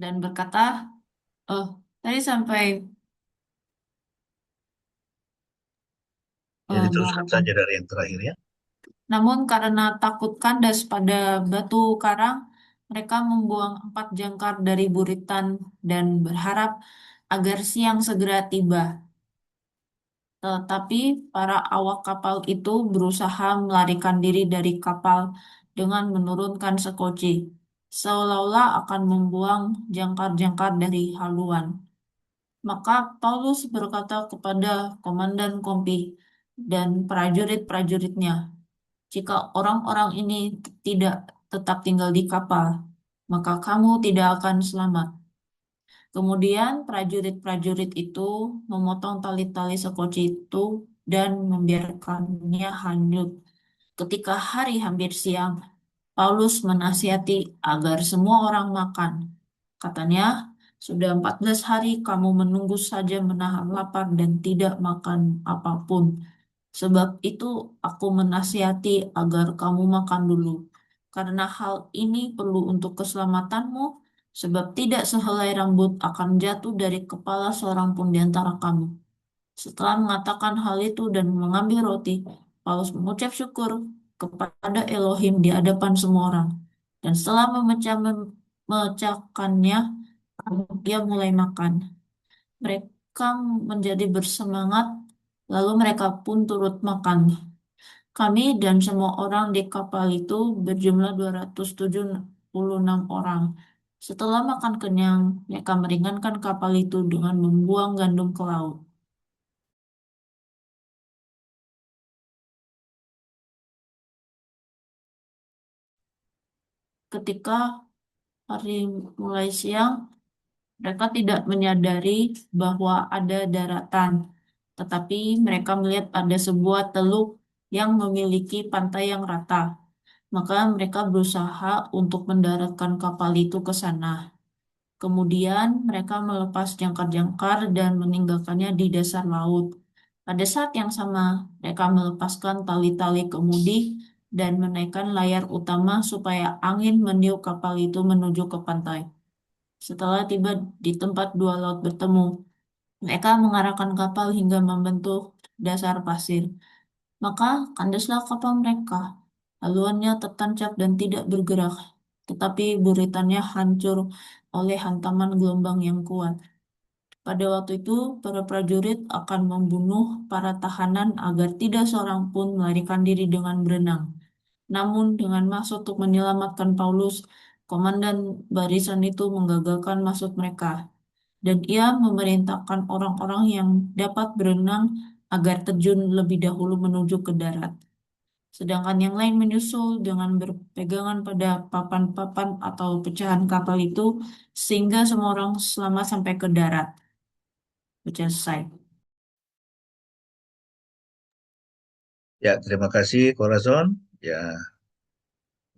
dan berkata, "Oh, tadi sampai Jadi teruskan melakukan. saja dari yang terakhir ya. Namun karena takut kandas pada batu karang, mereka membuang 4 jangkar dari buritan dan berharap agar siang segera tiba. Tetapi para awak kapal itu berusaha melarikan diri dari kapal dengan menurunkan sekoci, seolah-olah akan membuang jangkar-jangkar dari haluan. Maka Paulus berkata kepada komandan Kompi dan prajurit-prajuritnya, "Jika orang-orang ini tidak tetap tinggal di kapal, maka kamu tidak akan selamat." Kemudian prajurit-prajurit itu memotong tali-tali sekoci itu dan membiarkannya hanyut. Ketika hari hampir siang, Paulus menasihati agar semua orang makan. Katanya, "Sudah 14 hari kamu menunggu saja menahan lapar dan tidak makan apapun. Sebab itu aku menasihati agar kamu makan dulu. Karena hal ini perlu untuk keselamatanmu, sebab tidak sehelai rambut akan jatuh dari kepala seorang pun di antara kamu." Setelah mengatakan hal itu dan mengambil roti, Paulus mengucap syukur kepada Elohim di hadapan semua orang. Dan setelah memecahkannya, dia mulai makan. Mereka menjadi bersemangat, lalu mereka pun turut makan. Kami dan semua orang di kapal itu berjumlah 276 orang. Setelah makan kenyang, mereka meringankan kapal itu dengan membuang gandum ke laut. Ketika hari mulai siang, mereka tidak menyadari bahwa ada daratan, tetapi mereka melihat ada sebuah teluk yang memiliki pantai yang rata. Maka mereka berusaha untuk mendaratkan kapal itu ke sana. Kemudian mereka melepas jangkar-jangkar dan meninggalkannya di dasar laut. Pada saat yang sama, mereka melepaskan tali-tali kemudi dan menaikkan layar utama supaya angin meniup kapal itu menuju ke pantai. Setelah tiba di tempat dua laut bertemu, mereka mengarahkan kapal hingga membentuk dasar pasir. Maka kandaslah kapal mereka. Haluannya tertancap dan tidak bergerak, tetapi buritannya hancur oleh hantaman gelombang yang kuat. Pada waktu itu, para prajurit akan membunuh para tahanan agar tidak seorang pun melarikan diri dengan berenang. Namun, dengan maksud untuk menyelamatkan Paulus, komandan barisan itu menggagalkan maksud mereka, dan ia memerintahkan orang-orang yang dapat berenang agar terjun lebih dahulu menuju ke darat. Sedangkan yang lain menyusul dengan berpegangan pada papan-papan atau pecahan kapal itu sehingga semua orang selamat sampai ke darat. Baca selesai. Ya, terima kasih Corazon. Ya,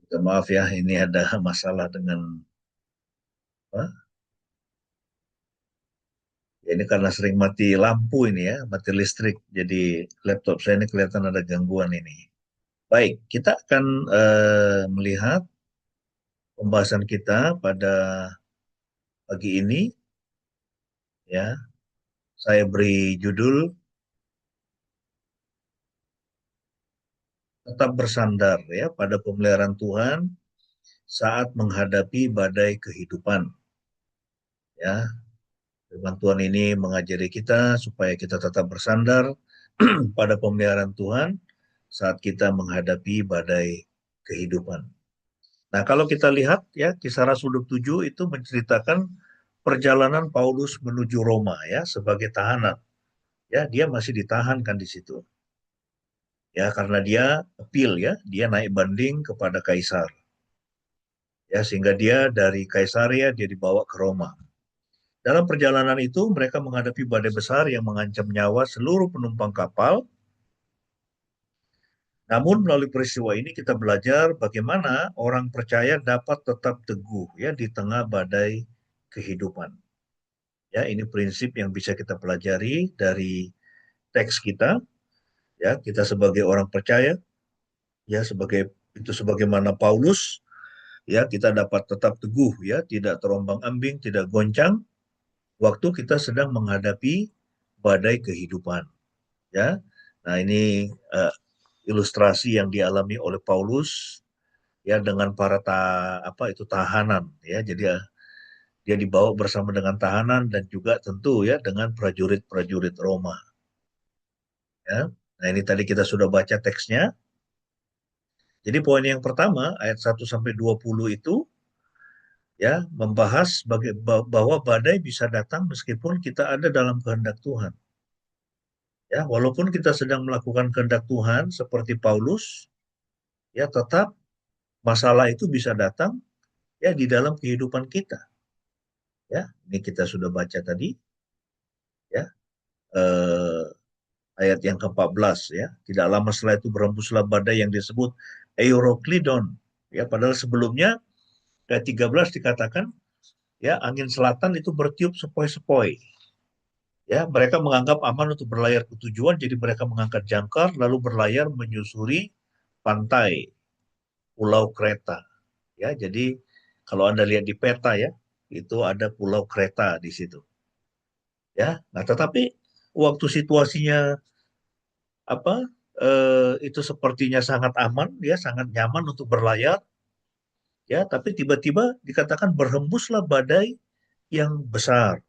minta maaf ya, ini ada masalah dengan apa? Ya, ini karena sering mati lampu ini ya, mati listrik. Jadi laptop saya ini kelihatan ada gangguan ini. Baik, kita akan melihat pembahasan kita pada pagi ini ya. Saya beri judul tetap bersandar ya pada pemeliharaan Tuhan saat menghadapi badai kehidupan. Ya, firman Tuhan ini mengajari kita supaya kita tetap bersandar pada pemeliharaan Tuhan saat kita menghadapi badai kehidupan. Nah, kalau kita lihat ya, Kisah Rasul 27 itu menceritakan perjalanan Paulus menuju Roma ya sebagai tahanan. Ya, dia masih ditahan kan di situ. Ya, karena dia appeal ya, dia naik banding kepada kaisar. Ya, sehingga dia dari Kaisaria dia dibawa ke Roma. Dalam perjalanan itu mereka menghadapi badai besar yang mengancam nyawa seluruh penumpang kapal. Namun melalui peristiwa ini kita belajar bagaimana orang percaya dapat tetap teguh ya di tengah badai kehidupan. Ya, ini prinsip yang bisa kita pelajari dari teks kita. Ya, kita sebagai orang percaya, ya sebagai itu sebagaimana Paulus, ya kita dapat tetap teguh ya, tidak terombang-ambing, tidak goncang waktu kita sedang menghadapi badai kehidupan ya. Nah, ini ilustrasi yang dialami oleh Paulus ya dengan para apa itu tahanan ya. Jadi dia dibawa bersama dengan tahanan dan juga tentu ya dengan prajurit-prajurit Roma ya. Nah, ini tadi kita sudah baca teksnya. Jadi poin yang pertama ayat 1 sampai 20 itu ya membahas bahwa badai bisa datang meskipun kita ada dalam kehendak Tuhan. Ya, walaupun kita sedang melakukan kehendak Tuhan seperti Paulus, ya tetap masalah itu bisa datang ya di dalam kehidupan kita. Ya, ini kita sudah baca tadi ya eh, ayat yang ke-14 ya. Tidak lama setelah itu berhembuslah badai yang disebut Euroklidon. Ya, padahal sebelumnya ayat 13 dikatakan ya angin selatan itu bertiup sepoi-sepoi. Ya, mereka menganggap aman untuk berlayar ke tujuan, jadi mereka mengangkat jangkar lalu berlayar menyusuri pantai Pulau Kreta. Ya, jadi kalau Anda lihat di peta ya, itu ada Pulau Kreta di situ. Ya, nah tetapi waktu situasinya apa itu sepertinya sangat aman, ya sangat nyaman untuk berlayar, ya, tapi tiba-tiba dikatakan berhembuslah badai yang besar,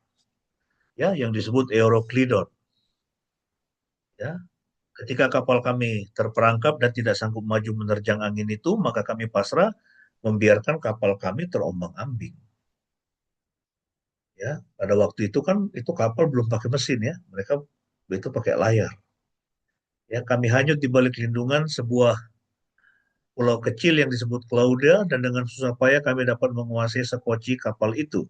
ya, yang disebut Euroklidon. Ya, ketika kapal kami terperangkap dan tidak sanggup maju menerjang angin itu, maka kami pasrah membiarkan kapal kami terombang-ambing. Ya, pada waktu itu kan itu kapal belum pakai mesin ya, mereka itu pakai layar. Ya, kami hanyut di balik lindungan sebuah pulau kecil yang disebut Claudia dan dengan susah payah kami dapat menguasai sekoci kapal itu.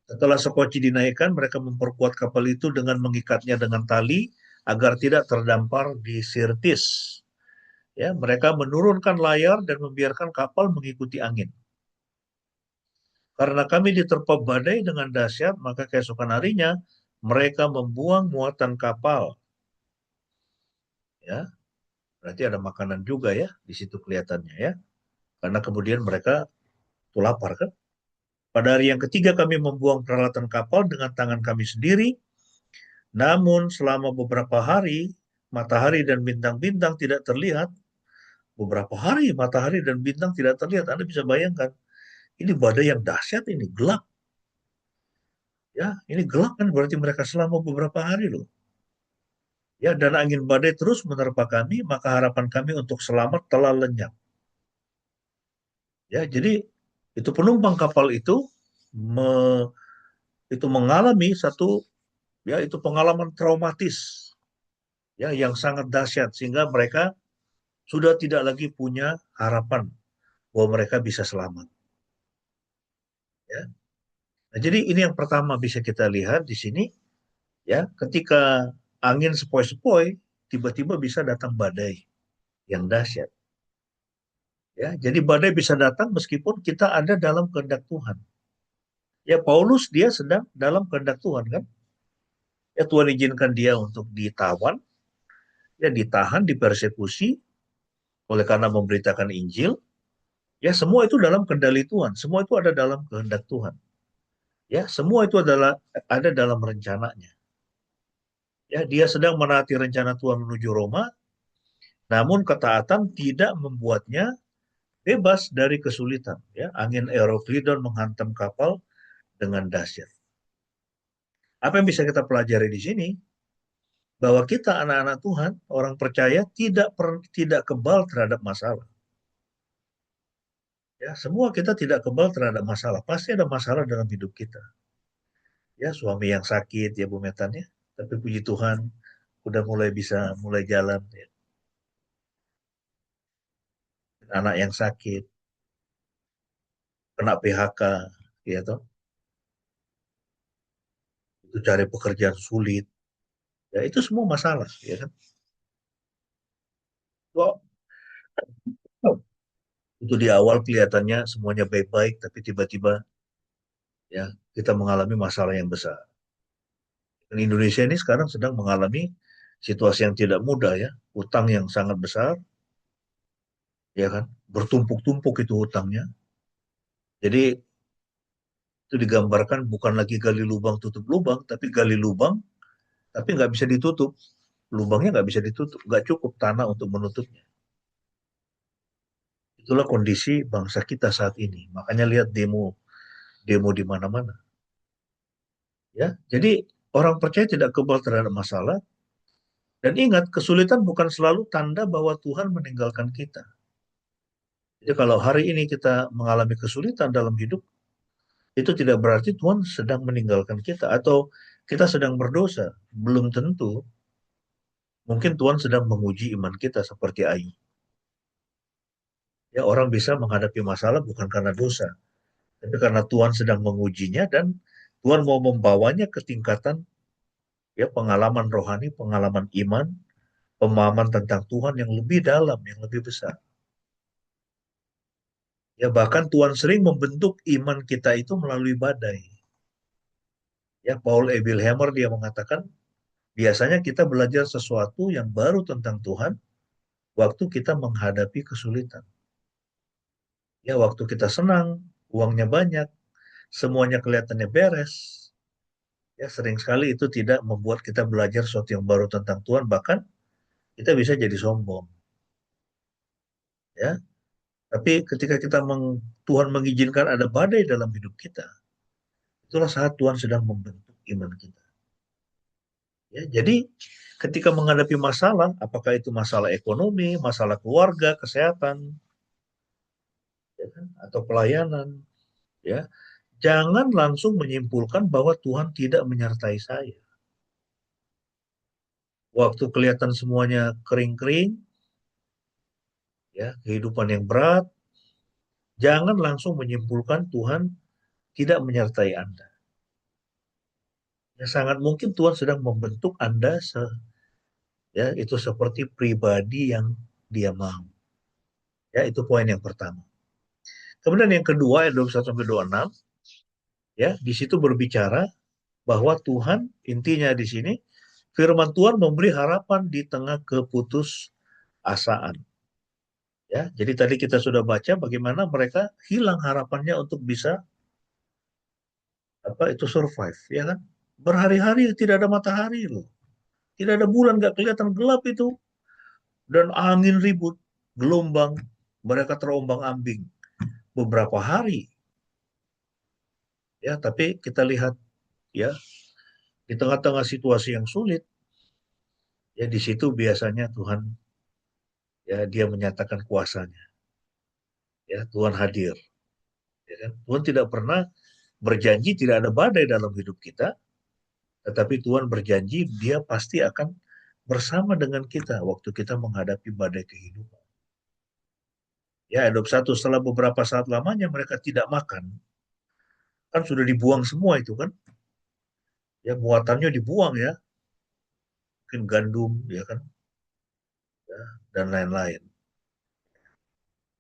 Setelah sekoci dinaikkan, mereka memperkuat kapal itu dengan mengikatnya dengan tali agar tidak terdampar di Sirtis. Ya, mereka menurunkan layar dan membiarkan kapal mengikuti angin. Karena kami diterpa badai dengan dahsyat, maka keesokan harinya mereka membuang muatan kapal. Ya, berarti ada makanan juga ya di situ kelihatannya ya. Karena kemudian mereka tuh lapar kan. Pada hari yang ketiga kami membuang peralatan kapal dengan tangan kami sendiri. Namun selama beberapa hari matahari dan bintang-bintang tidak terlihat. Beberapa hari matahari dan bintang tidak terlihat. Anda bisa bayangkan. Ini badai yang dahsyat ini, gelap. Ya, ini gelap kan berarti mereka selama beberapa hari loh. Ya, dan angin badai terus menerpa kami, maka harapan kami untuk selamat telah lenyap. Ya, jadi itu penumpang kapal itu me, itu mengalami satu ya itu pengalaman traumatis ya yang sangat dahsyat sehingga mereka sudah tidak lagi punya harapan bahwa mereka bisa selamat ya. Nah, jadi ini yang pertama bisa kita lihat di sini ya ketika angin sepoi-sepoi tiba-tiba bisa datang badai yang dahsyat ya. Jadi badai bisa datang meskipun kita ada dalam kehendak Tuhan. Ya Paulus dia sedang dalam kehendak Tuhan kan. Ya Tuhan izinkan dia untuk ditawan, ya ditahan, dipersekusi oleh karena memberitakan Injil. Ya semua itu dalam kendali Tuhan, semua itu ada dalam kehendak Tuhan. Ya semua itu adalah ada dalam rencananya. Ya dia sedang menaati rencana Tuhan menuju Roma, namun ketaatan tidak membuatnya bebas dari kesulitan. Ya angin Euroklidon menghantam kapal dengan dahsyat. Apa yang bisa kita pelajari di sini? Bahwa kita anak-anak Tuhan, orang percaya tidak kebal terhadap masalah. Ya, semua kita tidak kebal terhadap masalah. Pasti ada masalah dalam hidup kita. Ya, suami yang sakit ya Bu Metan ya. Tapi puji Tuhan udah mulai jalan ya. Anak yang sakit, kena PHK ya toh. Itu cari pekerjaan sulit. Ya, itu semua masalah ya kan. Kok itu di awal kelihatannya semuanya baik-baik tapi tiba-tiba ya kita mengalami masalah yang besar. Dan Indonesia ini sekarang sedang mengalami situasi yang tidak mudah ya, utang yang sangat besar, ya kan, bertumpuk-tumpuk itu hutangnya. Jadi itu digambarkan bukan lagi gali lubang tutup lubang, tapi gali lubang tapi nggak bisa ditutup. Lubangnya nggak bisa ditutup, nggak cukup tanah untuk menutupnya. Itulah kondisi bangsa kita saat ini. Makanya lihat demo demo di mana-mana. Ya, jadi orang percaya tidak kebal terhadap masalah. Dan ingat, kesulitan bukan selalu tanda bahwa Tuhan meninggalkan kita. Jadi kalau hari ini kita mengalami kesulitan dalam hidup, itu tidak berarti Tuhan sedang meninggalkan kita atau kita sedang berdosa. Belum tentu. Mungkin Tuhan sedang menguji iman kita seperti Ayub. Ya, orang bisa menghadapi masalah bukan karena dosa, tapi karena Tuhan sedang mengujinya dan Tuhan mau membawanya ke tingkatan ya pengalaman rohani, pengalaman iman, pemahaman tentang Tuhan yang lebih dalam, yang lebih besar. Ya bahkan Tuhan sering membentuk iman kita itu melalui badai. Ya Paul Ebilhammer dia mengatakan biasanya kita belajar sesuatu yang baru tentang Tuhan waktu kita menghadapi kesulitan. Ya waktu kita senang, uangnya banyak, semuanya kelihatannya beres. Ya sering sekali itu tidak membuat kita belajar sesuatu yang baru tentang Tuhan, bahkan kita bisa jadi sombong. Ya, tapi ketika Tuhan mengizinkan ada badai dalam hidup kita, itulah saat Tuhan sedang membentuk iman kita. Ya, jadi ketika menghadapi masalah, apakah itu masalah ekonomi, masalah keluarga, kesehatan, ya kan, atau pelayanan, ya, jangan langsung menyimpulkan bahwa Tuhan tidak menyertai saya. Waktu kelihatan semuanya kering-kering, ya, kehidupan yang berat, jangan langsung menyimpulkan Tuhan tidak menyertai Anda. Ya, sangat mungkin Tuhan sedang membentuk Anda ya itu seperti pribadi yang Dia mau. Ya, itu poin yang pertama. Kemudian yang kedua ayat 21 sampai 26 ya, di situ berbicara bahwa Tuhan intinya di sini firman Tuhan memberi harapan di tengah keputusasaan. Ya, jadi tadi kita sudah baca bagaimana mereka hilang harapannya untuk bisa apa itu survive, ya kan? Berhari-hari tidak ada matahari loh. Tidak ada bulan, nggak kelihatan gelap itu. Dan angin ribut, gelombang, mereka terombang-ambing beberapa hari. Ya, tapi kita lihat ya di tengah-tengah situasi yang sulit, ya di situ biasanya Tuhan ya dia menyatakan kuasanya. Ya, Tuhan hadir. Ya kan? Tuhan tidak pernah berjanji tidak ada badai dalam hidup kita, tetapi Tuhan berjanji dia pasti akan bersama dengan kita waktu kita menghadapi badai kehidupan. Ya, adop satu setelah beberapa saat lamanya mereka tidak makan, kan sudah dibuang semua itu kan, ya muatannya dibuang ya, mungkin gandum ya kan, ya, dan lain-lain.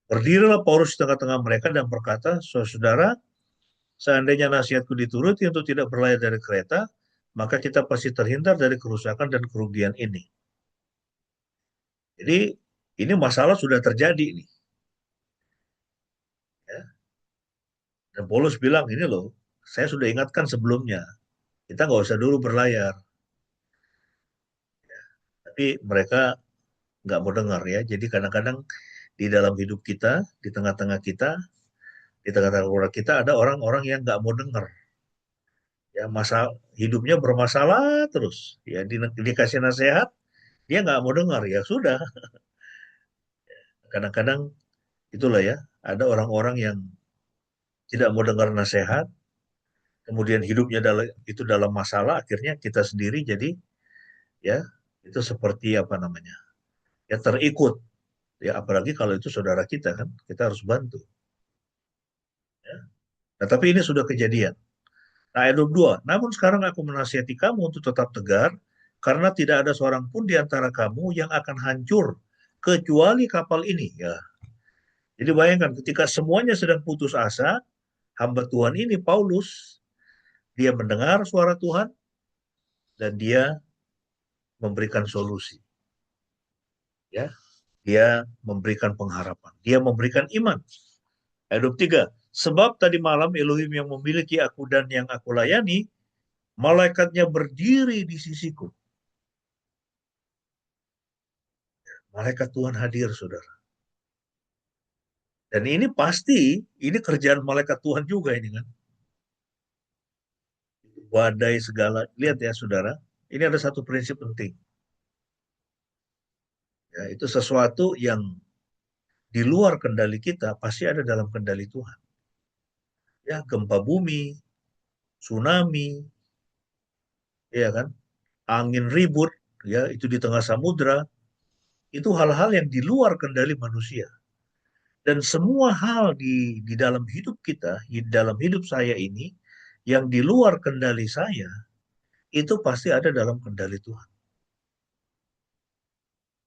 Berdirilah Paulus di tengah-tengah mereka dan berkata, saudara, seandainya nasihatku dituruti untuk tidak berlayar dari kereta, maka kita pasti terhindar dari kerusakan dan kerugian ini. Jadi ini masalah sudah terjadi nih. Ya. Dan Paulus bilang ini loh, saya sudah ingatkan sebelumnya, kita nggak usah dulu berlayar. Tapi mereka nggak mau dengar ya. Jadi kadang-kadang di dalam hidup kita, di tengah-tengah kita, di tengah-tengah keluarga kita ada orang-orang yang nggak mau dengar. Ya masa hidupnya bermasalah terus. Ya dikasih nasihat, dia nggak mau dengar. Ya sudah. Kadang-kadang itulah ya. Ada orang-orang yang tidak mau dengar nasihat, kemudian hidupnya itu dalam masalah, akhirnya kita sendiri jadi ya itu seperti apa namanya? Ya terikut. Ya apalagi kalau itu saudara kita kan, kita harus bantu. Ya. Nah, tapi ini sudah kejadian. Nah, ayat 22. Namun sekarang aku menasihati kamu untuk tetap tegar, karena tidak ada seorang pun di antara kamu yang akan hancur, kecuali kapal ini. Ya. Jadi bayangkan, ketika semuanya sedang putus asa, hamba Tuhan ini, Paulus, dia mendengar suara Tuhan, dan dia memberikan solusi. Ya, dia memberikan pengharapan. Dia memberikan iman. Ayat 23. Sebab tadi malam Elohim yang memiliki aku dan yang aku layani, malaikatnya berdiri di sisiku. Malaikat Tuhan hadir, saudara. Dan ini pasti, ini kerjaan malaikat Tuhan juga ini kan. Badai segala. Lihat ya, saudara. Ini ada satu prinsip penting. Ya, itu sesuatu yang di luar kendali kita, pasti ada dalam kendali Tuhan. Ya, gempa bumi, tsunami, ya kan, angin ribut, ya itu di tengah samudra, itu hal-hal yang di luar kendali manusia. Dan semua hal di dalam hidup kita, di dalam hidup saya ini, yang di luar kendali saya, itu pasti ada dalam kendali Tuhan.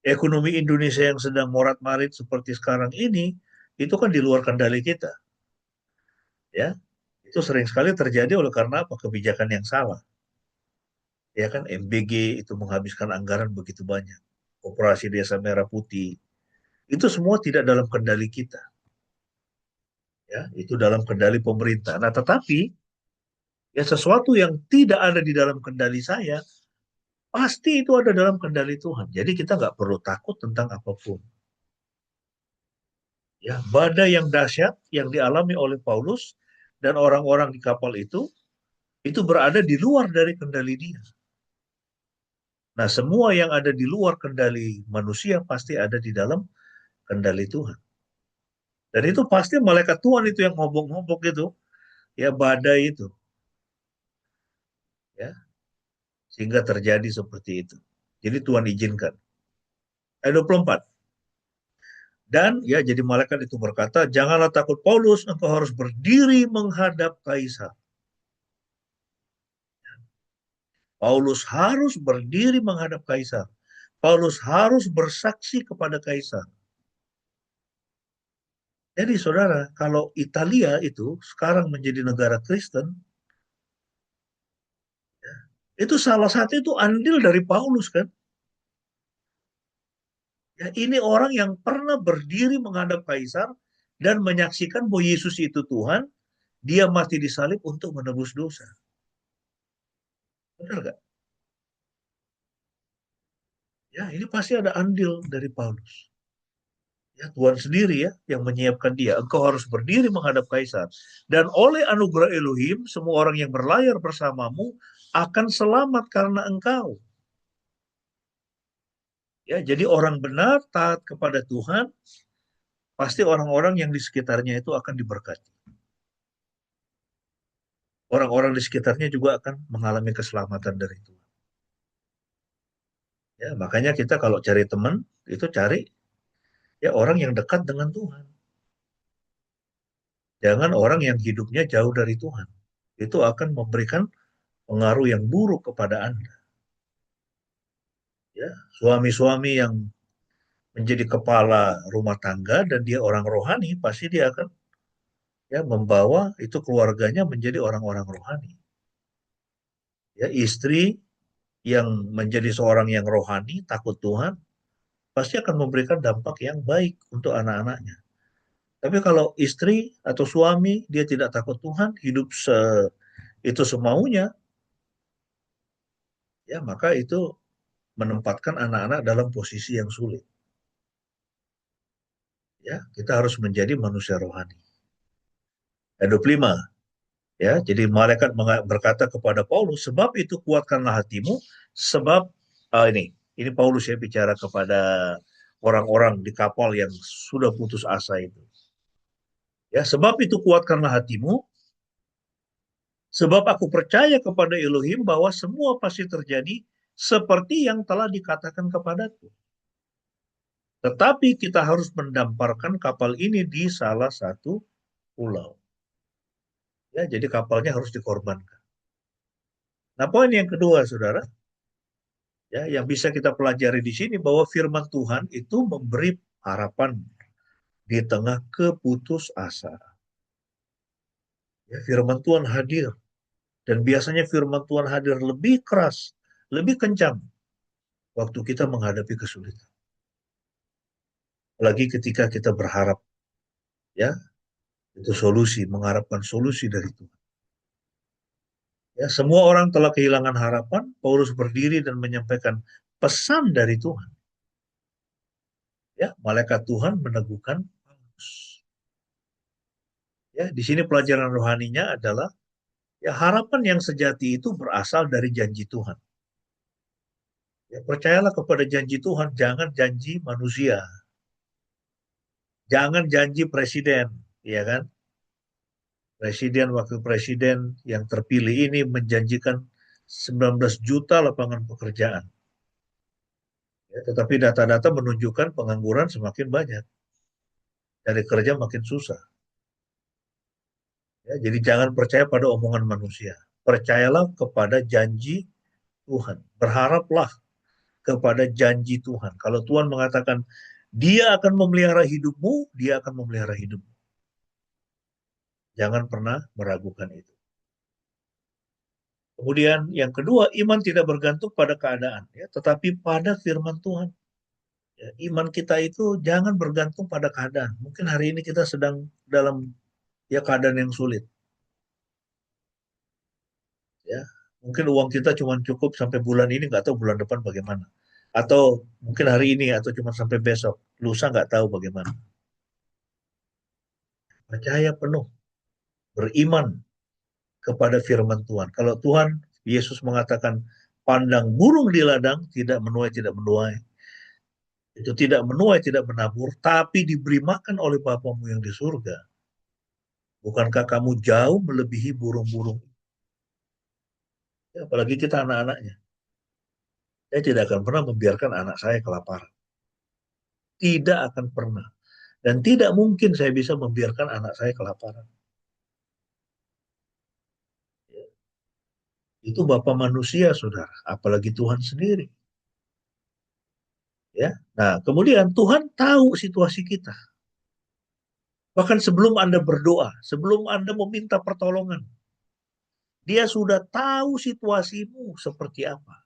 Ekonomi Indonesia yang sedang morat-marit seperti sekarang ini, itu kan di luar kendali kita. Ya, itu sering sekali terjadi oleh karena apa? Kebijakan yang salah. Ya kan, MBG itu menghabiskan anggaran begitu banyak. Operasi Desa Merah Putih, itu semua tidak dalam kendali kita. Ya, itu dalam kendali pemerintah. Nah, tetapi ya sesuatu yang tidak ada di dalam kendali saya, pasti itu ada dalam kendali Tuhan. Jadi kita nggak perlu takut tentang apapun. Ya, badai yang dahsyat yang dialami oleh Paulus dan orang-orang di kapal itu berada di luar dari kendali dia. Nah, semua yang ada di luar kendali manusia pasti ada di dalam kendali Tuhan. Dan itu pasti malaikat Tuhan itu yang ngobok-ngobok itu, ya badai itu, ya, sehingga terjadi seperti itu. Jadi Tuhan izinkan. Ayat 24. Dan ya jadi malaikat itu berkata, janganlah takut Paulus, engkau harus berdiri menghadap Kaisar. Paulus harus berdiri menghadap Kaisar. Paulus harus bersaksi kepada Kaisar. Jadi saudara, kalau Italia itu sekarang menjadi negara Kristen, itu salah satu itu andil dari Paulus kan. Ya, ini orang yang pernah berdiri menghadap Kaisar dan menyaksikan bahwa Yesus itu Tuhan, dia mati disalib untuk menebus dosa. Benar gak? Ya, ini pasti ada andil dari Paulus. Ya, Tuhan sendiri ya yang menyiapkan dia. Engkau harus berdiri menghadap Kaisar. Dan oleh anugerah Elohim, semua orang yang berlayar bersamamu akan selamat karena engkau. Ya, jadi orang benar taat kepada Tuhan, pasti orang-orang yang di sekitarnya itu akan diberkati. Orang-orang di sekitarnya juga akan mengalami keselamatan dari Tuhan. Ya, makanya kita kalau cari teman itu cari ya orang yang dekat dengan Tuhan. Jangan orang yang hidupnya jauh dari Tuhan. Itu akan memberikan pengaruh yang buruk kepada Anda. Ya, suami-suami yang menjadi kepala rumah tangga dan dia orang rohani, pasti dia akan ya membawa itu keluarganya menjadi orang-orang rohani. Ya, istri yang menjadi seorang yang rohani, takut Tuhan, pasti akan memberikan dampak yang baik untuk anak-anaknya. Tapi kalau istri atau suami dia tidak takut Tuhan, hidup itu semaunya, ya maka itu menempatkan anak-anak dalam posisi yang sulit. Ya, kita harus menjadi manusia rohani. Ayat 25. Ya, jadi malaikat berkata kepada Paulus, sebab itu kuatkanlah hatimu, sebab ini Paulus ya bicara kepada orang-orang di kapal yang sudah putus asa itu. Ya, sebab itu kuatkanlah hatimu, sebab aku percaya kepada Elohim bahwa semua pasti terjadi seperti yang telah dikatakan kepadaku. Tetapi kita harus mendamparkan kapal ini di salah satu pulau. Ya, jadi kapalnya harus dikorbankan. Nah, poin yang kedua, saudara, ya, yang bisa kita pelajari di sini bahwa firman Tuhan itu memberi harapan di tengah keputusasaan. Ya, firman Tuhan hadir dan biasanya firman Tuhan hadir lebih keras, lebih kencang waktu kita menghadapi kesulitan. Apalagi ketika kita berharap, ya, Itu solusi, mengharapkan solusi dari Tuhan. Ya, semua orang telah kehilangan harapan. Paulus berdiri dan menyampaikan pesan dari Tuhan. Ya, malaikat Tuhan meneguhkan Paulus. Ya, di sini pelajaran rohaninya adalah ya harapan yang sejati itu berasal dari janji Tuhan. Ya, percayalah kepada janji Tuhan, jangan janji manusia, jangan janji presiden, ya kan? Presiden, wakil presiden yang terpilih ini menjanjikan 19 juta lapangan pekerjaan. Ya, tetapi data-data menunjukkan pengangguran semakin banyak, cari kerja makin susah. Ya, jadi jangan percaya pada omongan manusia. Percayalah kepada janji Tuhan. Berharaplah kepada janji Tuhan. Kalau Tuhan mengatakan dia akan memelihara hidupmu, dia akan memelihara hidupmu. Jangan pernah meragukan itu. Kemudian yang kedua, iman tidak bergantung pada keadaan, ya, tetapi pada firman Tuhan. Ya, iman kita itu jangan bergantung pada keadaan. Mungkin hari ini kita sedang dalam ya keadaan yang sulit. Ya, mungkin uang kita cuma cukup sampai bulan ini, nggak tahu bulan depan bagaimana. Atau mungkin hari ini atau cuma sampai besok, lusa nggak tahu bagaimana. Percaya penuh, beriman kepada firman Tuhan. Kalau Tuhan Yesus mengatakan pandang burung di ladang, tidak menuai, tidak menuai. Itu tidak menuai, tidak menabur, tapi diberi makan oleh Bapamu yang di surga. Bukankah kamu jauh melebihi burung-burung? Ya, apalagi kita anak-anaknya. Saya tidak akan pernah membiarkan anak saya kelaparan. Tidak akan pernah. Dan tidak mungkin saya bisa membiarkan anak saya kelaparan. Itu Bapak manusia, saudara. Apalagi Tuhan sendiri. Ya. Nah, kemudian Tuhan tahu situasi kita. Bahkan sebelum Anda berdoa, sebelum Anda meminta pertolongan, Dia sudah tahu situasimu seperti apa.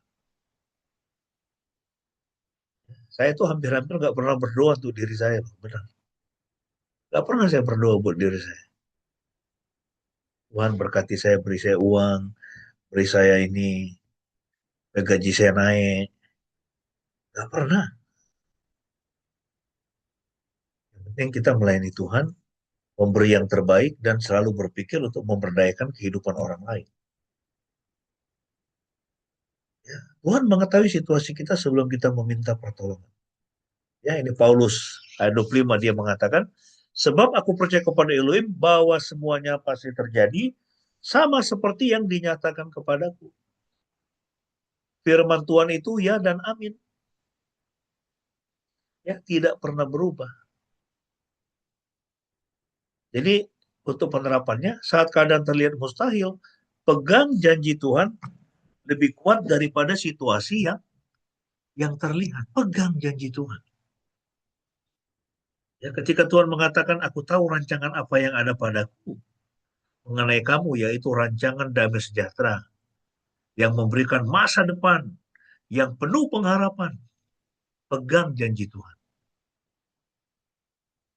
Saya tuh hampir-hampir nggak pernah berdoa untuk diri saya, benar. Nggak pernah saya berdoa buat diri saya. Tuhan berkati saya, beri saya uang, beri saya ini, gaji saya naik. Nggak pernah. Yang penting kita melayani Tuhan, memberi yang terbaik, dan selalu berpikir untuk memberdayakan kehidupan orang lain. Ya, Tuhan mengetahui situasi kita sebelum kita meminta pertolongan. Ya, ini Paulus ayat 25 dia mengatakan, sebab aku percaya kepada Elohim bahwa semuanya pasti terjadi sama seperti yang dinyatakan kepadaku. Firman Tuhan itu ya dan amin. Ya, tidak pernah berubah. Jadi untuk penerapannya saat keadaan terlihat mustahil, pegang janji Tuhan lebih kuat daripada situasi yang terlihat. Pegang janji Tuhan. Ya, ketika Tuhan mengatakan, aku tahu rancangan apa yang ada padaku mengenai kamu, yaitu rancangan damai sejahtera yang memberikan masa depan yang penuh pengharapan. Pegang janji Tuhan.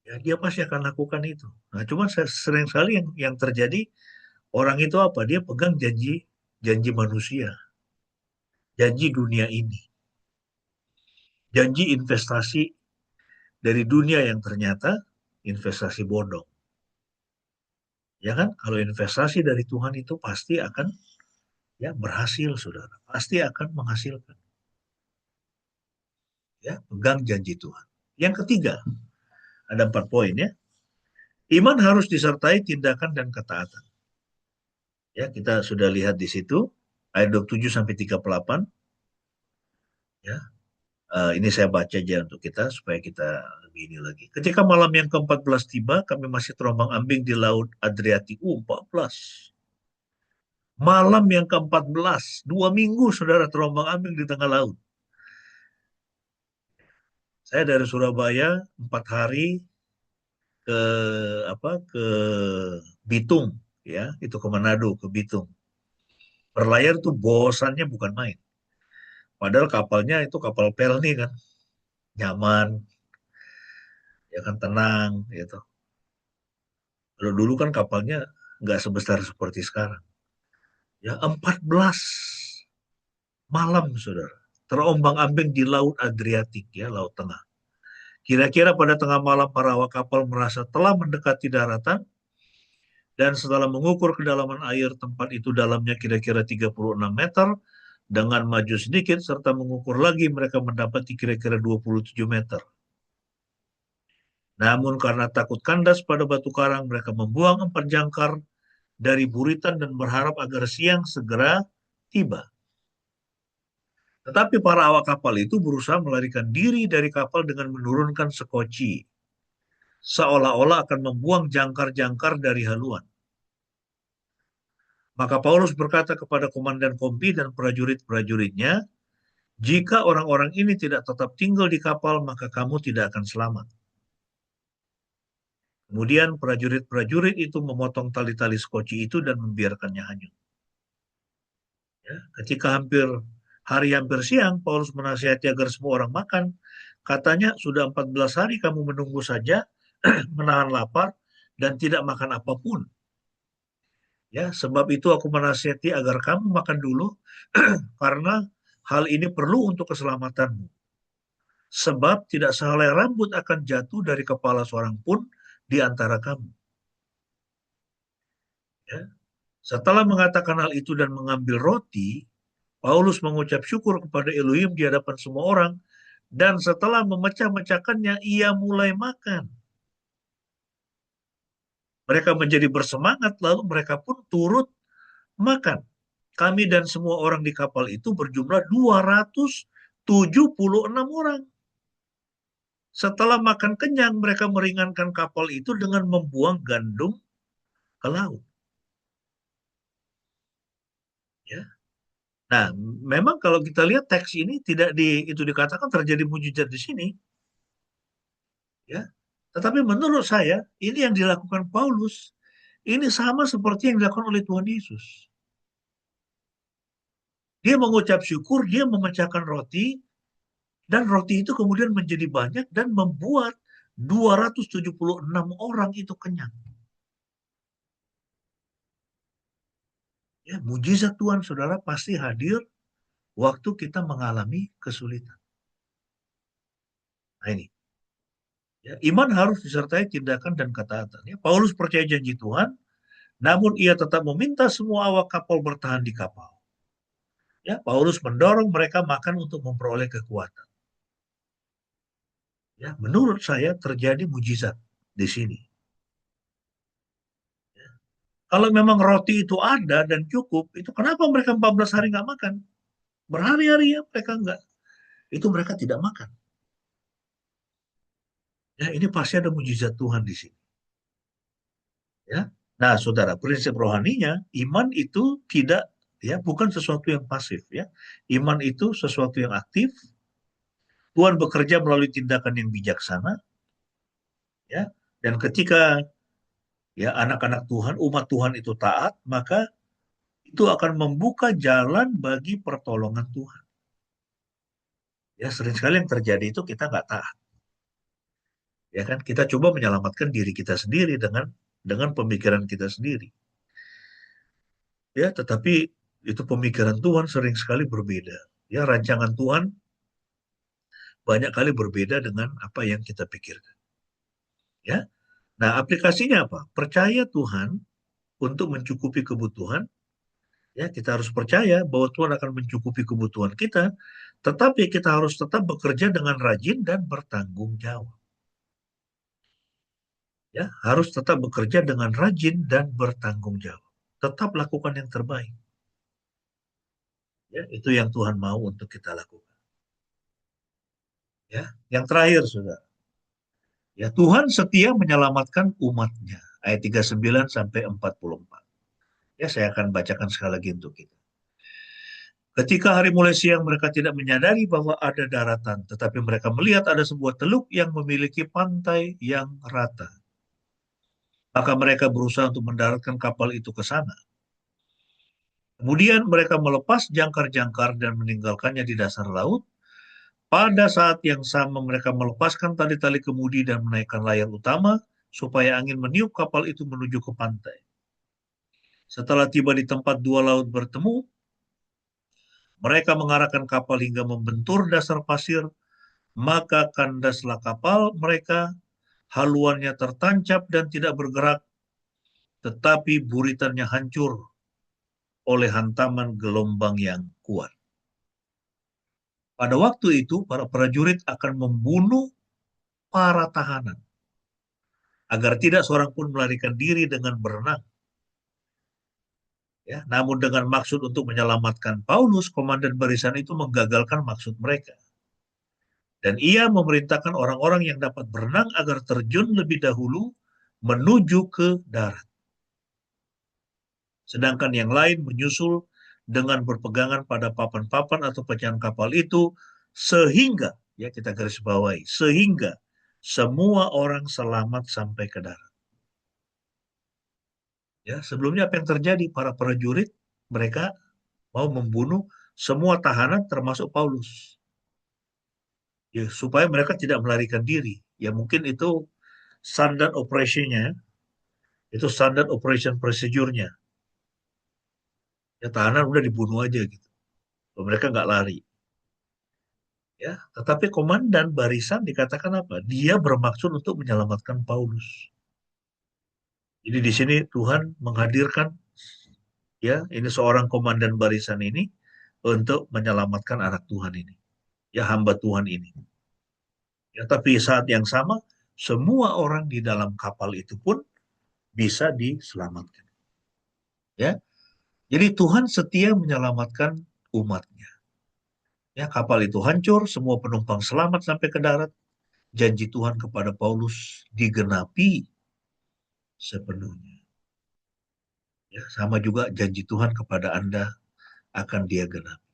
Ya, dia pasti akan lakukan itu. Nah, cuma sering sekali yang terjadi orang itu apa? Dia pegang janji janji manusia, janji dunia ini, janji investasi dari dunia yang ternyata investasi bodong. Ya kan? Kalau investasi dari Tuhan itu pasti akan ya berhasil, saudara. Pasti akan menghasilkan. Ya, pegang janji Tuhan. Yang ketiga, ada 4 poin ya. Iman harus disertai tindakan dan ketaatan. Ya, kita sudah lihat di situ ayat 27 sampai 38 ya. Ini saya baca aja untuk kita supaya kita lebih ini lagi. Ketika malam yang ke-14 tiba, kami masih terombang-ambing di Laut Adriatik. 14. Malam yang ke-14, 2 minggu saudara terombang-ambing di tengah laut. Saya dari Surabaya 4 hari ke ke Bitung ya, itu ke Manado, ke Bitung. Berlayar tuh bosannya bukan main. Padahal kapalnya itu kapal pelni kan, nyaman, ya kan tenang gitu. Kalau dulu kan kapalnya nggak sebesar seperti sekarang. Ya, 14 malam, saudara. Terombang-ambing di Laut Adriatik, ya, Laut Tengah. Kira-kira pada tengah malam para awak kapal merasa telah mendekati daratan, dan setelah mengukur kedalaman air tempat itu dalamnya kira-kira 36 meter, dengan maju sedikit serta mengukur lagi mereka mendapati kira-kira 27 meter. Namun karena takut kandas pada batu karang, mereka membuang 4 jangkar dari buritan dan berharap agar siang segera tiba. Tetapi para awak kapal itu berusaha melarikan diri dari kapal dengan menurunkan sekoci, seolah-olah akan membuang jangkar-jangkar dari haluan. Maka Paulus berkata kepada komandan kompi dan prajurit-prajuritnya, jika orang-orang ini tidak tetap tinggal di kapal, maka kamu tidak akan selamat. Kemudian prajurit-prajurit itu memotong tali-tali sekoci itu dan membiarkannya hanyut. Ya, ketika hari hampir siang, Paulus menasihati agar semua orang makan. Katanya, sudah 14 hari kamu menunggu saja, menahan lapar, dan tidak makan apapun. Ya, sebab itu aku menasihati agar kamu makan dulu, karena hal ini perlu untuk keselamatanmu. Sebab tidak sehelai rambut akan jatuh dari kepala seorang pun di antara kamu. Ya. Setelah mengatakan hal itu dan mengambil roti, Paulus mengucap syukur kepada Elohim di hadapan semua orang, dan setelah memecah-mecahkannya, ia mulai makan. Mereka menjadi bersemangat, lalu mereka pun turut makan. Kami dan semua orang di kapal itu berjumlah 276 orang. Setelah makan kenyang, mereka meringankan kapal itu dengan membuang gandum ke laut. Ya. Nah, memang kalau kita lihat teks ini tidak itu dikatakan terjadi mujizat di sini, ya. Tetapi menurut saya, ini yang dilakukan Paulus, ini sama seperti yang dilakukan oleh Tuhan Yesus. Dia mengucap syukur, dia memecahkan roti, dan roti itu kemudian menjadi banyak dan membuat 276 orang itu kenyang. Ya, mujizat Tuhan, saudara, pasti hadir waktu kita mengalami kesulitan. Nah ini, ya, iman harus disertai tindakan dan ketaatan. Ya, Paulus percaya janji Tuhan, namun ia tetap meminta semua awak kapal bertahan di kapal. Ya, Paulus mendorong mereka makan untuk memperoleh kekuatan. Ya, menurut saya terjadi mujizat di sini. Ya. Kalau memang roti itu ada dan cukup, itu kenapa mereka 14 hari nggak makan? Berhari-hari ya mereka nggak. Itu mereka tidak makan. Ya, ini pasti ada mujizat Tuhan di sini. Ya. Nah, saudara, prinsip rohaninya, iman itu tidak, ya, bukan sesuatu yang pasif, ya. Iman itu sesuatu yang aktif. Tuhan bekerja melalui tindakan yang bijaksana, ya. Dan ketika, ya, anak-anak Tuhan, umat Tuhan itu taat, maka itu akan membuka jalan bagi pertolongan Tuhan. Ya, sering sekali yang terjadi itu kita nggak taat. Ya kan, kita coba menyelamatkan diri kita sendiri dengan pemikiran kita sendiri. Ya, tetapi itu pemikiran Tuhan sering sekali berbeda. Ya, rancangan Tuhan banyak kali berbeda dengan apa yang kita pikirkan. Ya, nah aplikasinya apa? Percaya Tuhan untuk mencukupi kebutuhan. Ya, kita harus percaya bahwa Tuhan akan mencukupi kebutuhan kita, tetapi kita harus tetap bekerja dengan rajin dan bertanggung jawab. Ya, harus tetap bekerja dengan rajin dan bertanggung jawab. Tetap lakukan yang terbaik. Ya, itu yang Tuhan mau untuk kita lakukan. Ya, yang terakhir, sudah. Ya, Tuhan setia menyelamatkan umatnya. Ayat 39 sampai 44. Ya, saya akan bacakan sekali lagi untuk kita. Ketika hari mulai siang, mereka tidak menyadari bahwa ada daratan, tetapi mereka melihat ada sebuah teluk yang memiliki pantai yang rata. Maka mereka berusaha untuk mendaratkan kapal itu ke sana. Kemudian mereka melepas jangkar-jangkar dan meninggalkannya di dasar laut. Pada saat yang sama mereka melepaskan tali-tali kemudi dan menaikkan layar utama supaya angin meniup kapal itu menuju ke pantai. Setelah tiba di tempat dua laut bertemu, mereka mengarahkan kapal hingga membentur dasar pasir, maka kandaslah kapal mereka, haluannya tertancap dan tidak bergerak, tetapi buritannya hancur oleh hantaman gelombang yang kuat. Pada waktu itu, para prajurit akan membunuh para tahanan, agar tidak seorang pun melarikan diri dengan berenang. Ya, namun dengan maksud untuk menyelamatkan Paulus, komandan barisan itu menggagalkan maksud mereka. Dan ia memerintahkan orang-orang yang dapat berenang agar terjun lebih dahulu menuju ke darat. Sedangkan yang lain menyusul dengan berpegangan pada papan-papan atau pecahan kapal itu, sehingga, ya kita garis bawahi, sehingga semua orang selamat sampai ke darat. Ya, sebelumnya apa yang terjadi? Para prajurit mereka mau membunuh semua tahanan termasuk Paulus. Ya, supaya mereka tidak melarikan diri. Ya mungkin itu standar operasinya, itu standar operation procedure-nya. Ya tahanan udah dibunuh aja gitu. Mereka nggak lari. Ya, tetapi komandan barisan dikatakan apa? Dia bermaksud untuk menyelamatkan Paulus. Jadi di sini Tuhan menghadirkan, ya ini seorang komandan barisan ini untuk menyelamatkan anak Tuhan ini, ya hamba Tuhan ini. Ya, tapi saat yang sama semua orang di dalam kapal itu pun bisa diselamatkan. Ya, jadi Tuhan setia menyelamatkan umatnya. Ya, kapal itu hancur, semua penumpang selamat sampai ke darat. Janji Tuhan kepada Paulus digenapi sepenuhnya. Ya, sama juga janji Tuhan kepada Anda akan Dia genapi.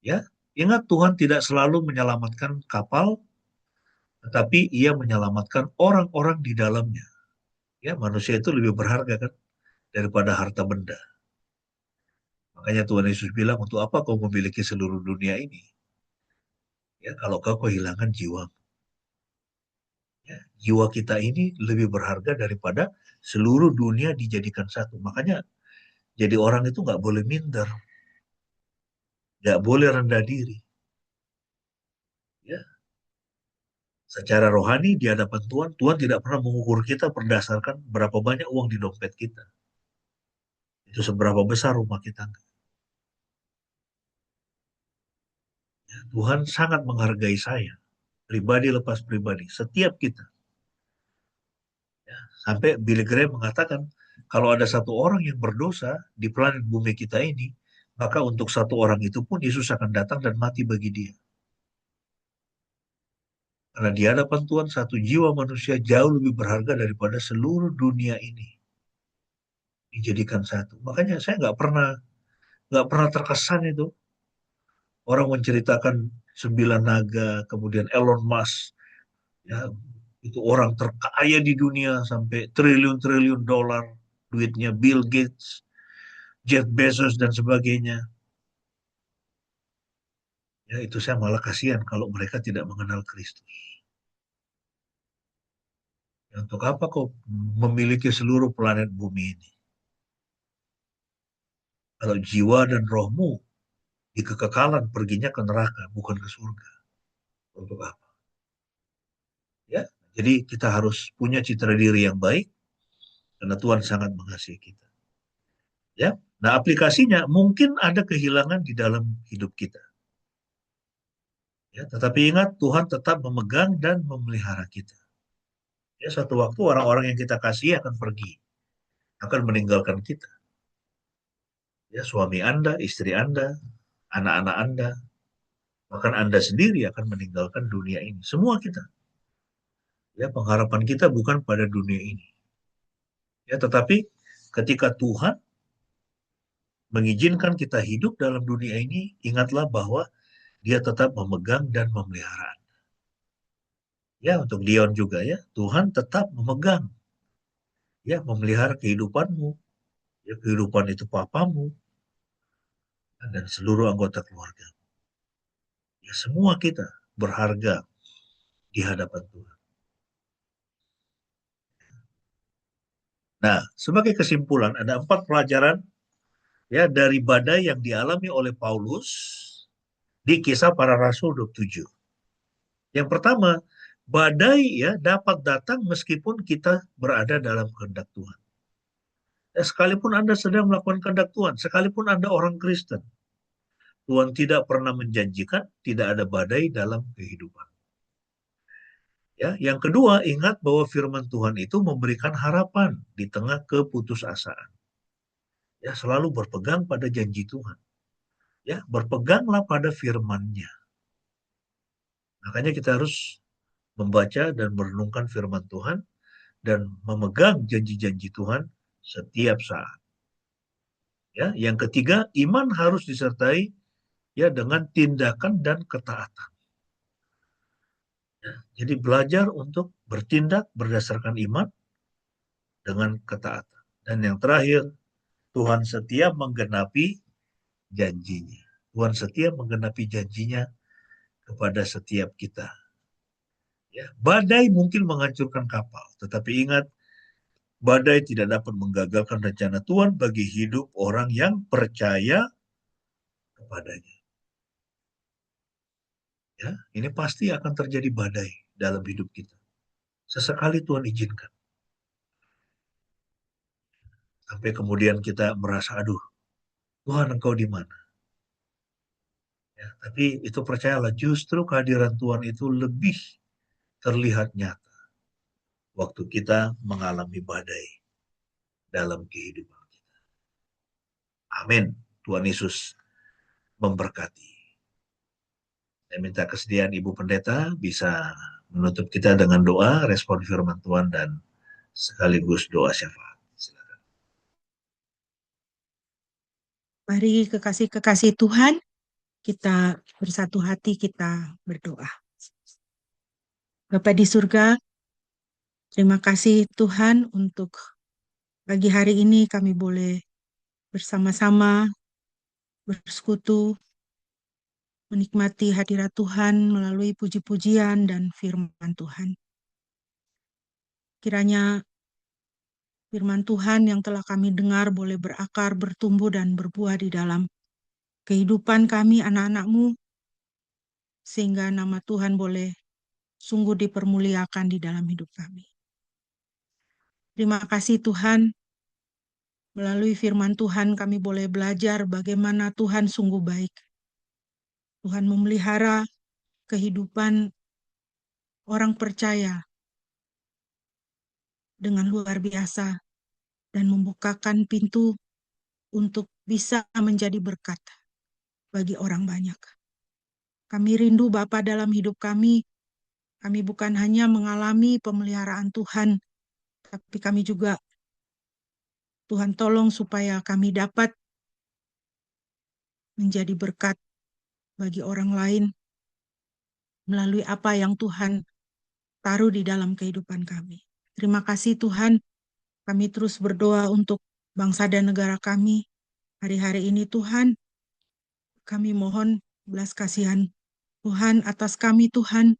Ya, ingat Tuhan tidak selalu menyelamatkan kapal, tetapi Ia menyelamatkan orang-orang di dalamnya. Ya, manusia itu lebih berharga kan daripada harta benda. Makanya Tuhan Yesus bilang, untuk apa kau memiliki seluruh dunia ini? Ya, kalau kau kehilangan jiwa. Ya, jiwa kita ini lebih berharga daripada seluruh dunia dijadikan satu. Makanya jadi orang itu nggak boleh minder, nggak boleh rendah diri. Ya, secara rohani di hadapan Tuhan, Tuhan tidak pernah mengukur kita berdasarkan berapa banyak uang di dompet kita. Itu seberapa besar rumah kita. Ya, Tuhan sangat menghargai saya, pribadi lepas pribadi, setiap kita. Ya, sampai Billy Graham mengatakan, kalau ada satu orang yang berdosa di planet bumi kita ini, maka untuk satu orang itu pun Yesus akan datang dan mati bagi dia. Karena di hadapan Tuhan satu jiwa manusia jauh lebih berharga daripada seluruh dunia ini dijadikan satu. Makanya saya nggak pernah terkesan itu orang menceritakan sembilan naga, kemudian Elon Musk, ya itu orang terkaya di dunia sampai triliun-triliun dolar, duitnya Bill Gates, Jeff Bezos dan sebagainya. Ya itu saya malah kasihan kalau mereka tidak mengenal Kristus. Ya, untuk apa kau memiliki seluruh planet bumi ini? Kalau jiwa dan rohmu di kekekalan perginya ke neraka, bukan ke surga. Untuk apa? Ya, jadi kita harus punya citra diri yang baik karena Tuhan sangat mengasihi kita. Ya, nah aplikasinya mungkin ada kehilangan di dalam hidup kita. Ya, tetapi ingat Tuhan tetap memegang dan memelihara kita. Ya, suatu waktu orang-orang yang kita kasih akan pergi, akan meninggalkan kita. Ya, suami Anda, istri Anda, anak-anak Anda, bahkan Anda sendiri akan meninggalkan dunia ini. Semua kita. Ya, pengharapan kita bukan pada dunia ini. Ya, tetapi ketika Tuhan mengizinkan kita hidup dalam dunia ini, ingatlah bahwa Dia tetap memegang dan memelihara. Ya, untuk Dion juga ya, Tuhan tetap memegang, ya, memelihara kehidupanmu, ya, kehidupan itu papamu, dan seluruh anggota keluarga. Ya, semua kita berharga di hadapan Tuhan. Nah, sebagai kesimpulan ada 4 pelajaran ya dari badai yang dialami oleh Paulus di Kisah Para Rasul 27. Yang pertama, badai ya dapat datang meskipun kita berada dalam kehendak Tuhan. Ya, sekalipun Anda sedang melakukan kehendak Tuhan, sekalipun Anda orang Kristen, Tuhan tidak pernah menjanjikan tidak ada badai dalam kehidupan. Ya, yang kedua, ingat bahwa firman Tuhan itu memberikan harapan di tengah keputusasaan. Ya, selalu berpegang pada janji Tuhan. Ya, berpeganglah pada firman-Nya. Makanya kita harus membaca dan merenungkan firman Tuhan dan memegang janji-janji Tuhan setiap saat. Ya, yang ketiga, iman harus disertai ya dengan tindakan dan ketaatan. Ya, jadi belajar untuk bertindak berdasarkan iman dengan ketaatan. Dan yang terakhir, Tuhan setia menggenapi janjinya. Tuhan setia menggenapi janjinya kepada setiap kita. Ya, badai mungkin menghancurkan kapal, tetapi ingat, badai tidak dapat menggagalkan rencana Tuhan bagi hidup orang yang percaya kepadanya. Ya, ini pasti akan terjadi badai dalam hidup kita. Sesekali Tuhan izinkan. Sampai kemudian kita merasa, aduh, Tuhan engkau di mana? Ya, tapi itu percayalah, justru kehadiran Tuhan itu lebih terlihat nyata waktu kita mengalami badai dalam kehidupan kita. Amin. Tuhan Yesus memberkati. Saya minta kesediaan Ibu Pendeta bisa menutup kita dengan doa, respon firman Tuhan, dan sekaligus doa syafaat. Silakan. Mari kekasih-kekasih Tuhan, kita bersatu hati, kita berdoa. Bapa di surga, terima kasih Tuhan untuk pagi hari ini kami boleh bersama-sama bersekutu, menikmati hadirat Tuhan melalui puji-pujian dan firman Tuhan. Kiranya firman Tuhan yang telah kami dengar boleh berakar, bertumbuh, dan berbuah di dalam kehidupan kami, anak-anak-Mu, sehingga nama Tuhan boleh sungguh dipermuliakan di dalam hidup kami. Terima kasih Tuhan, melalui firman Tuhan kami boleh belajar bagaimana Tuhan sungguh baik. Tuhan memelihara kehidupan orang percaya dengan luar biasa dan membukakan pintu untuk bisa menjadi berkat bagi orang banyak. Kami rindu Bapa dalam hidup kami bukan hanya mengalami pemeliharaan Tuhan, tapi kami juga Tuhan tolong supaya kami dapat menjadi berkat bagi orang lain melalui apa yang Tuhan taruh di dalam kehidupan kami. Terima kasih Tuhan, kami terus berdoa untuk bangsa dan negara kami. Hari-hari ini Tuhan, kami mohon belas kasihan Tuhan atas kami Tuhan.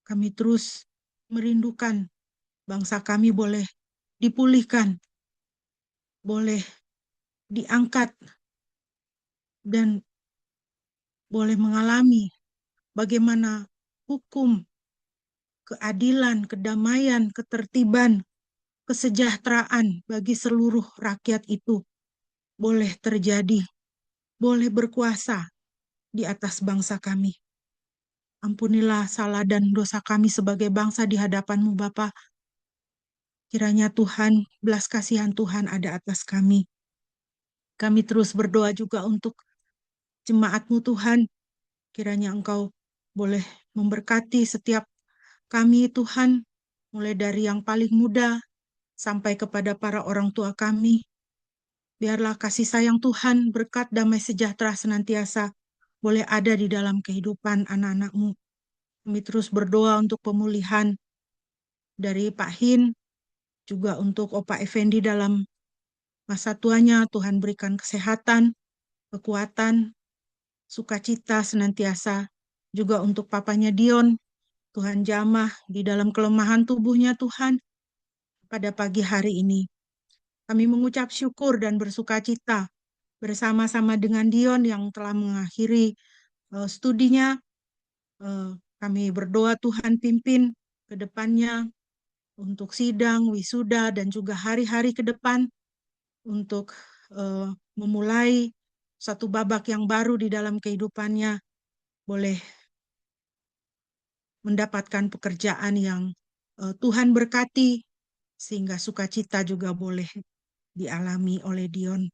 Kami terus merindukan bangsa kami boleh dipulihkan, boleh diangkat, dan boleh mengalami bagaimana hukum, keadilan, kedamaian, ketertiban, kesejahteraan bagi seluruh rakyat itu boleh terjadi, boleh berkuasa di atas bangsa kami. Ampunilah salah dan dosa kami sebagai bangsa di hadapan-Mu Bapa. Kiranya Tuhan, belas kasihan Tuhan ada atas kami. Kami terus berdoa juga untuk jemaat-Mu Tuhan. Kiranya Engkau boleh memberkati setiap kami Tuhan, mulai dari yang paling muda sampai kepada para orang tua kami. Biarlah kasih sayang Tuhan, berkat damai sejahtera senantiasa boleh ada di dalam kehidupan anak-anak-Mu. Kami terus berdoa untuk pemulihan dari Pak Hin, juga untuk Opa Effendi dalam masa tuanya. Tuhan berikan kesehatan, kekuatan, sukacita senantiasa. Juga untuk papanya Dion, Tuhan jamah di dalam kelemahan tubuhnya Tuhan pada pagi hari ini. Kami mengucap syukur dan bersuka cita bersama-sama dengan Dion yang telah mengakhiri studinya. Kami berdoa Tuhan pimpin ke depannya untuk sidang, wisuda, dan juga hari-hari ke depan untuk memulai satu babak yang baru di dalam kehidupannya, boleh mendapatkan pekerjaan yang Tuhan berkati, sehingga sukacita juga boleh dialami oleh Dion.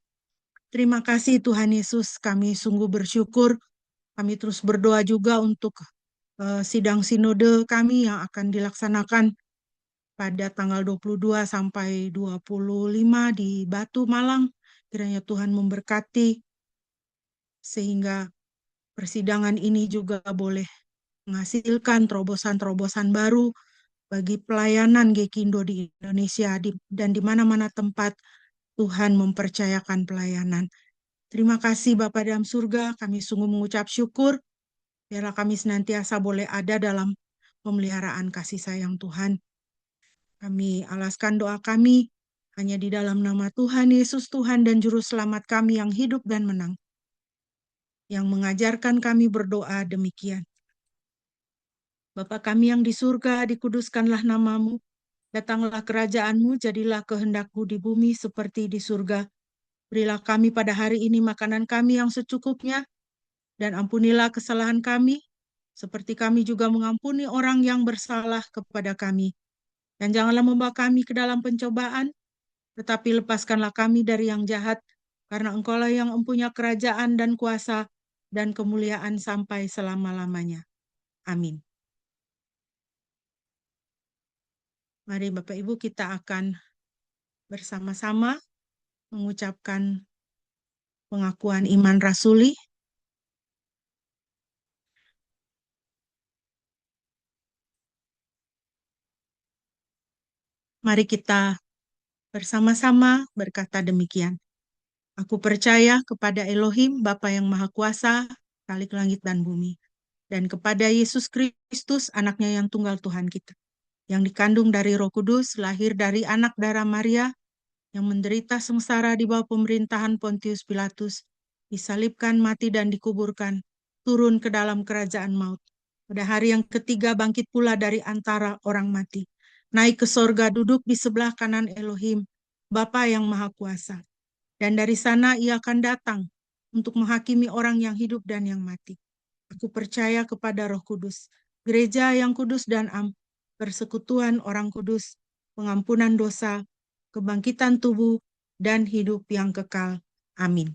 Terima kasih Tuhan Yesus, kami sungguh bersyukur. Kami terus berdoa juga untuk sidang sinode kami yang akan dilaksanakan pada tanggal 22 sampai 25 di Batu, Malang. Kiranya Tuhan memberkati sehingga persidangan ini juga boleh menghasilkan terobosan-terobosan baru bagi pelayanan Gekindo di Indonesia dan di mana-mana tempat Tuhan mempercayakan pelayanan. Terima kasih Bapa dalam surga, kami sungguh mengucap syukur. Biarlah kami senantiasa boleh ada dalam pemeliharaan kasih sayang Tuhan. Kami alaskan doa kami hanya di dalam nama Tuhan Yesus Tuhan dan Juru Selamat kami yang hidup dan menang, yang mengajarkan kami berdoa demikian. Bapa kami yang di surga, dikuduskanlah namamu, datanglah kerajaanmu, jadilah kehendakmu di bumi seperti di surga. Berilah kami pada hari ini makanan kami yang secukupnya, dan ampunilah kesalahan kami, seperti kami juga mengampuni orang yang bersalah kepada kami. Dan janganlah membawa kami ke dalam pencobaan, tetapi lepaskanlah kami dari yang jahat, karena Engkaulah yang mempunyai kerajaan dan kuasa dan kemuliaan sampai selama-lamanya. Amin. Mari Bapak Ibu kita akan bersama-sama mengucapkan pengakuan iman rasuli. Mari kita bersama-sama berkata demikian. Aku percaya kepada Elohim, Bapa yang Maha Kuasa, Khalik langit dan bumi, dan kepada Yesus Kristus, anaknya yang tunggal Tuhan kita, yang dikandung dari Roh Kudus, lahir dari anak darah Maria, yang menderita sengsara di bawah pemerintahan Pontius Pilatus, disalibkan, mati dan dikuburkan, turun ke dalam kerajaan maut. Pada hari yang ketiga bangkit pula dari antara orang mati, naik ke sorga, duduk di sebelah kanan Elohim, Bapa yang Maha Kuasa. Dan dari sana ia akan datang untuk menghakimi orang yang hidup dan yang mati. Aku percaya kepada Roh Kudus, gereja yang kudus dan persekutuan orang kudus, pengampunan dosa, kebangkitan tubuh, dan hidup yang kekal. Amin.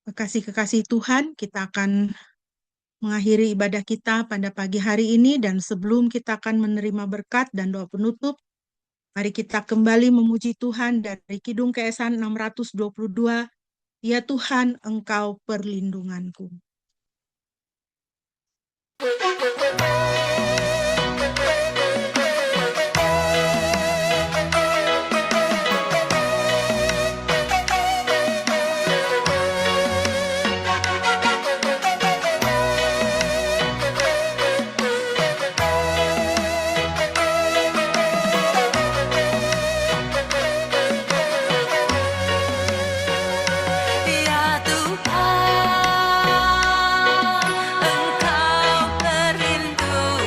Kekasih-kekasih Tuhan, kita akan mengakhiri ibadah kita pada pagi hari ini, dan sebelum kita akan menerima berkat dan doa penutup, mari kita kembali memuji Tuhan dari Kidung Keesan 622, Ya Tuhan, Engkau perlindunganku. Ya Tuhan, Engkau perlindunganku.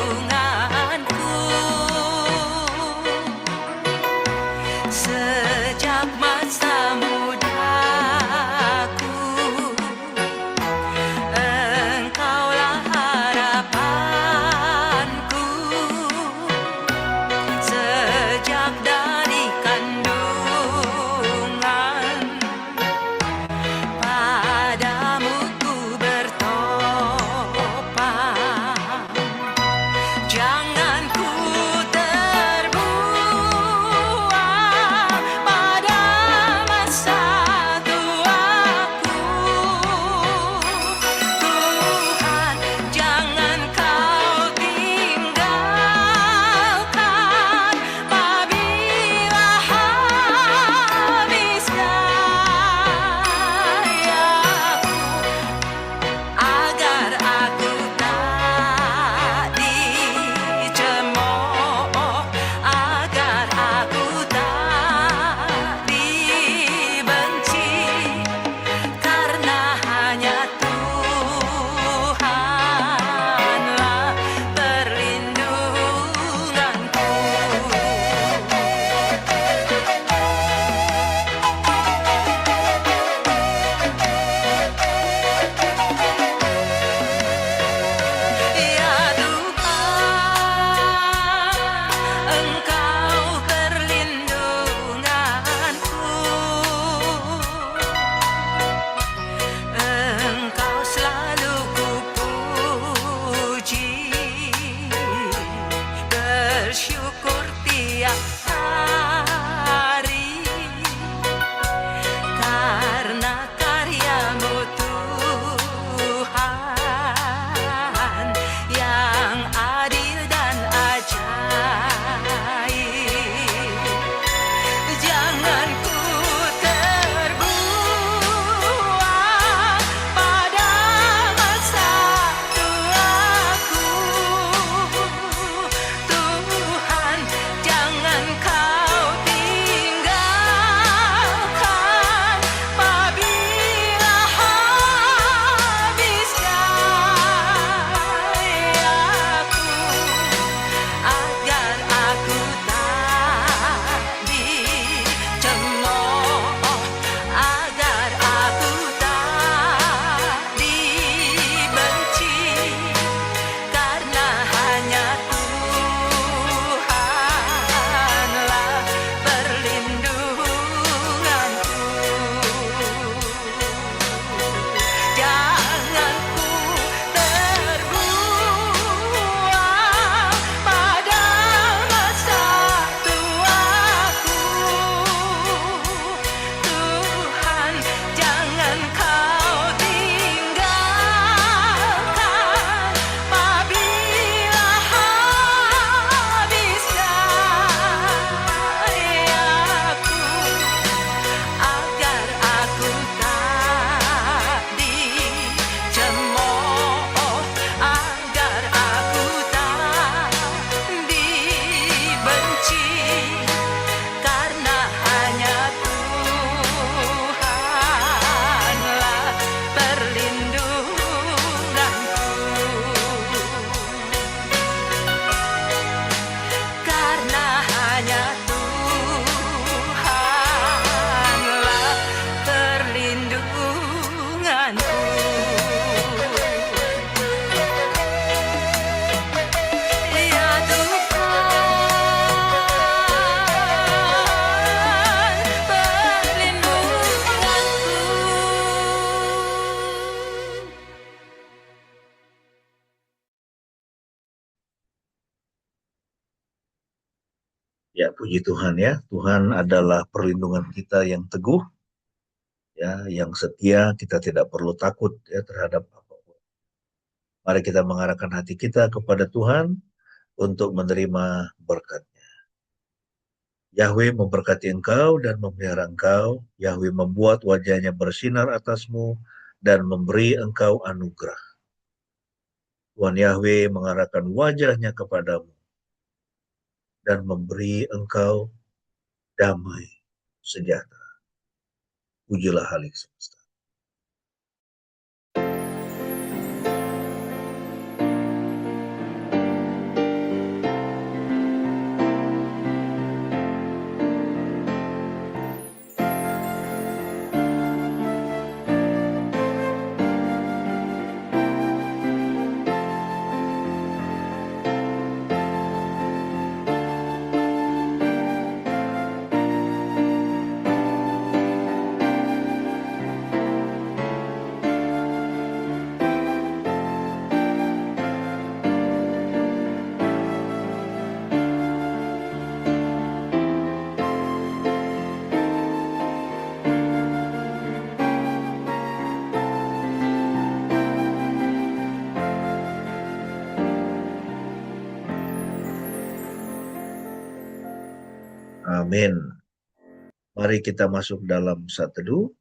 Ya, puji Tuhan ya. Tuhan adalah perlindungan kita yang teguh, ya, yang setia. Kita tidak perlu takut ya terhadap apapun. Mari kita mengarahkan hati kita kepada Tuhan untuk menerima berkat. Yahweh memberkati engkau dan memelihara engkau. Yahweh membuat wajahnya bersinar atasmu dan memberi engkau anugerah. Tuhan Yahweh mengarahkan wajahnya kepadamu dan memberi engkau damai sejahtera. Pujilah Halik semesta. Amin. Mari kita masuk dalam saat teduh.